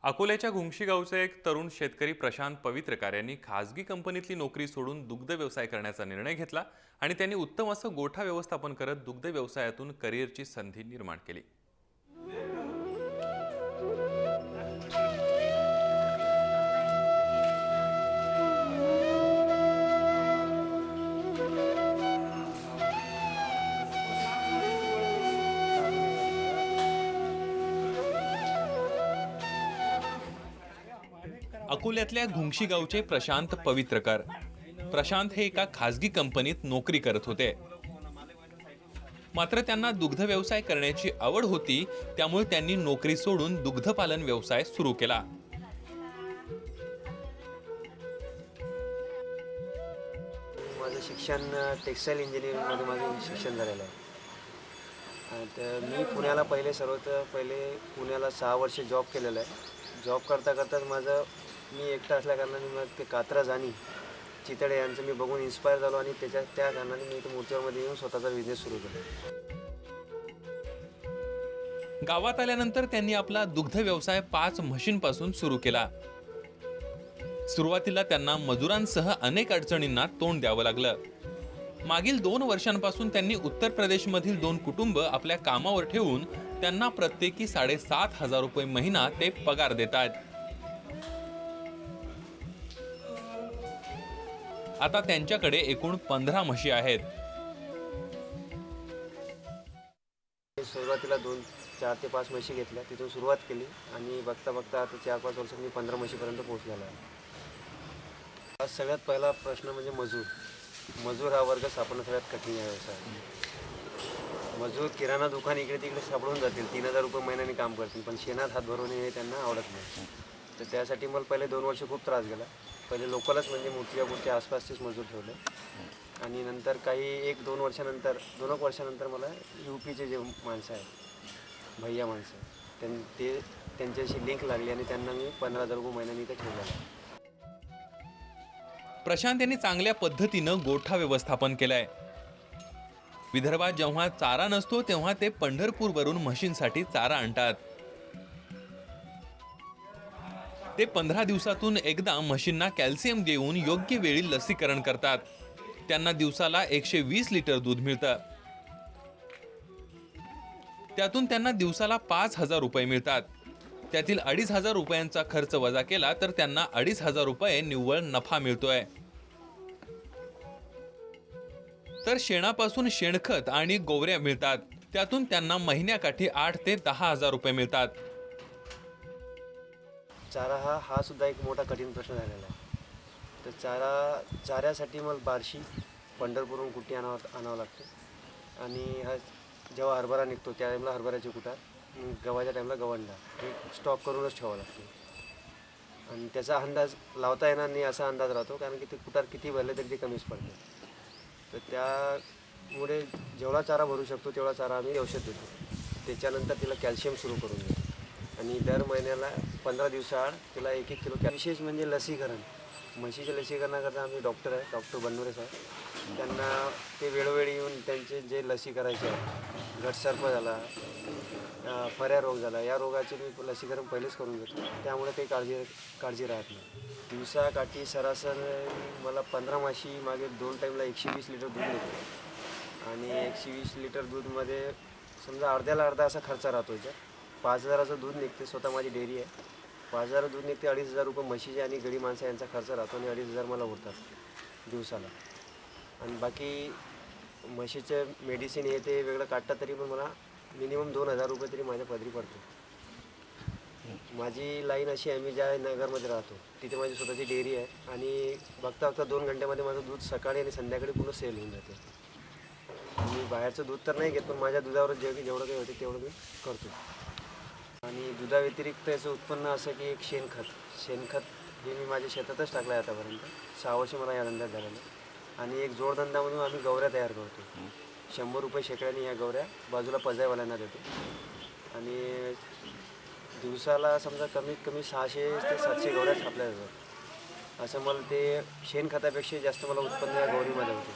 अकोल्याच्या घुंगशी गावचे एक तरुण शेतकरी प्रशांत पवित्रकार यांनी खासगी कंपनीतली नोकरी सोडून दुग्ध व्यवसाय करण्याचा निर्णय घेतला आणि त्यांनी उत्तम असं गोठा व्यवस्थापन करत दुग्ध व्यवसायातून करिअरची संधी निर्माण केली. अकोल्यातल्या घुंगशी गावचे प्रशांत पवित्रकर. प्रशांत हे एका खासगी कंपनीत नोकरी करत होते. मात्र त्यांना दुग्ध व्यवसाय करण्याची आवड होती, त्यामुळे त्यांनी नोकरी सोडून दुग्धपालन व्यवसाय सुरू केला. माझं शिक्षण टेक्स्टाईल इंजिनिअरिंगमध्ये माझं शिक्षण झालेलं आहे. तर मी पुण्याला सर्वात पहिले पुण्याला 6 वर्ष जॉब केलेला आहे. जॉब करता करताच मी एकटा असल्याकारणाने मग ते कात्रज आणि चितळे यांचं मी बघून इन्स्पायर झालो आणि त्या कारणाने मी इथे मूर्तिजापूरमध्ये येऊन स्वतःचा बिझनेस सुरू केला. गावात आल्यानंतर त्यांनी आपला दुग्ध व्यवसाय 5 म्हशींपासून सुरू केला. सुरुवातीला त्यांना मजुरांसह अनेक अडचणींना तोंड द्यावं लागलं. मागील 2 वर्षांपासून त्यांनी उत्तर प्रदेशमधील 2 कुटुंब आपल्या कामावर ठेवून त्यांना प्रत्येकी 7,500 रुपये महिना ते पगार देतात. आता त्यांच्याकडे एकूण 15 म्हशी आहेत. सुरुवातीला 4 ते 5 म्हशी घेतल्या, तिथून सुरुवात केली आणि बघता बघता आता 4-5 वर्षात मी 15 म्हशीपर्यंत पोहोचलेला आहे. सगळ्यात पहिला प्रश्न म्हणजे मजूर हा वर्ग सापडणं सगळ्यात कठीण आहे व्यवसाय. मजूर किराणा दुकान इकडे तिकडे सापडून जातील, 3,000 रुपये महिन्याने काम करतील, पण शेणात हात भरवणे हे त्यांना आवडत नाही. तर त्यासाठी मला पहिले 2 वर्ष खूप त्रास गेला. पहिले लोकलच म्हणजे मूर्तिजापूरच्या आसपासचेच मजूर ठेवले आणि नंतर काही 1-2 वर्षानंतर मला UPचे जे माणसं आहेत, भैया माणसं, त्यांच्याशी लिंक लागली आणि त्यांना मी 15,000 रुपये महिन्याने इथे ठेवलेलं. प्रशांत यांनी चांगल्या पद्धतीनं गोठा व्यवस्थापन केलंय. विदर्भात जेव्हा चारा नसतो तेव्हा ते पंढरपूरवरून म्हशींसाठी चारा आणतात. ते 15 दिवसातून एकदा म्हशींना कॅल्शियम देऊन योग्य वेळी लसीकरण करतात. त्यांना दिवसाला 120 लिटर दूध मिळतं. त्यातून त्यांना दिवसाला 5,000 रुपये मिळतात. त्यातील 2,500 रुपयांचा खर्च वजा केला तर त्यांना 2,500 रुपये निव्वळ नफा मिळतोय. तर शेणापासून शेणखत आणि गोवऱ्या मिळतात. त्यातून त्यांना महिन्याकाठी 8 ते 10,000 रुपये मिळतात. चारा हा सुद्धा एक मोठा कठीण प्रश्न झालेला आहे. तर चाऱ्यासाठी मला बार्शी पंढरपूरहून कुट्टी आणावं लागते आणि हा जेव्हा हरभरा निघतो त्या टाईमला हरभऱ्याची कुटार, गव्हाच्या टाईमला गवंडा, हे स्टॉक करूनच ठेवावं लागतो आणि त्याचा अंदाज लावता येणार नाही असा अंदाज राहतो, कारण की ते कुटार किती भरले तरी ते कमीच पडते. तर त्यामुळे जेवढा चारा भरू शकतो तेवढा चारा आम्ही औषध देतो. त्याच्यानंतर तिला कॅल्शियम सुरू करून देतो आणि दर महिन्याला 15 दिवसाआड तिला 1-1 किलो. विशेष म्हणजे लसीकरण. म्हशीच्या लसीकरणाकरता आम्ही डॉक्टर बननुरे साहेब, त्यांना ते वेळोवेळी येऊन त्यांचे जे लसी करायचे आहे, घटसर्प झाला, फऱ्या रोग झाला, या रोगाचे मी लसीकरण पहिलेच करून घेतो. त्यामुळे काही काळजी राहत नाही. दिवसाकाठी सरासरी मला 15 म्हशी मागे 2 टाईमला 120 लिटर दूध निघतो आणि 120 लिटर दूधमध्ये समजा अर्ध्याला अर्धा असा खर्च राहतो. 5,000चं दूध निघते. स्वतः माझी डेअरी आहे. 5,000 दूध निघते. 2,500 रुपये म्हशीचे आणि गडी माणसं यांचा खर्च राहतो आणि 2,500 मला उरतात दिवसाला. आणि बाकी म्हशीचे मेडिसिन हे ते वेगळं काढतात, तरी पण मला मिनिमम 2,000 रुपये तरी माझ्या पदरी पडतो. माझी लाईन अशी आहे, मी ज्या नगरमध्ये राहतो तिथे माझी स्वतःची डेअरी आहे आणि बघता 2 घंट्यामध्ये माझं दूध सकाळी आणि संध्याकाळी पूर्ण सेल होऊन जाते. मी बाहेरचं दूध तर नाही घेत, पण माझ्या दुधावर जेवढं काही होते तेवढं मी करतो. आणि दुधाव्यतिरिक्त याचं उत्पन्न असं की एक शेणखत हे मी माझ्या शेतातच टाकलं आहे आतापर्यंत. 6 वर्ष मला या धंद्यात झालेलं आहे. आणि एक जोडधंदा म्हणून आम्ही गवऱ्या तयार करतो. 100 रुपये शेकड्याने या गवऱ्या बाजूला पजायवाल्यांना देतो आणि दिवसाला समजा कमीत कमी 600 ते 700 गवऱ्या छापल्या जातात. असं मला ते शेणखतापेक्षा जास्त मला उत्पन्न या गौरीमध्ये होते.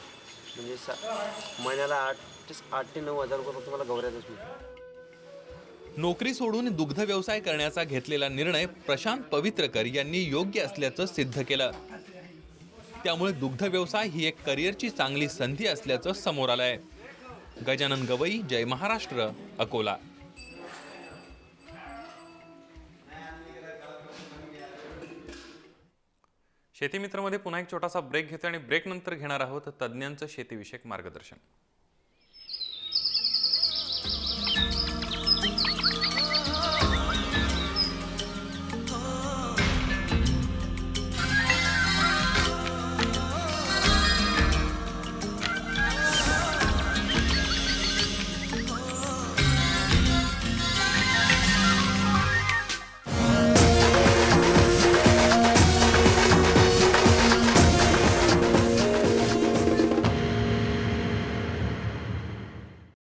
म्हणजे महिन्याला 8 ते 9,000 रुपये फक्त मला गवऱ्यातच मिळतो. नोकरी सोडून दुग्ध व्यवसाय करण्याचा घेतलेला निर्णय प्रशांत पवित्रकर यांनी योग्य असल्याचं सिद्ध केलं. त्यामुळे दुग्ध व्यवसाय ही एक करिअरची चांगली संधी असल्याचं समोर आलंय. गजानन गवई, जय महाराष्ट्र, अकोला. शेती मित्रमध्ये पुन्हा एक छोटासा ब्रेक घेतो आणि ब्रेक नंतर घेणार आहोत तज्ज्ञांचं शेतीविषयक मार्गदर्शन.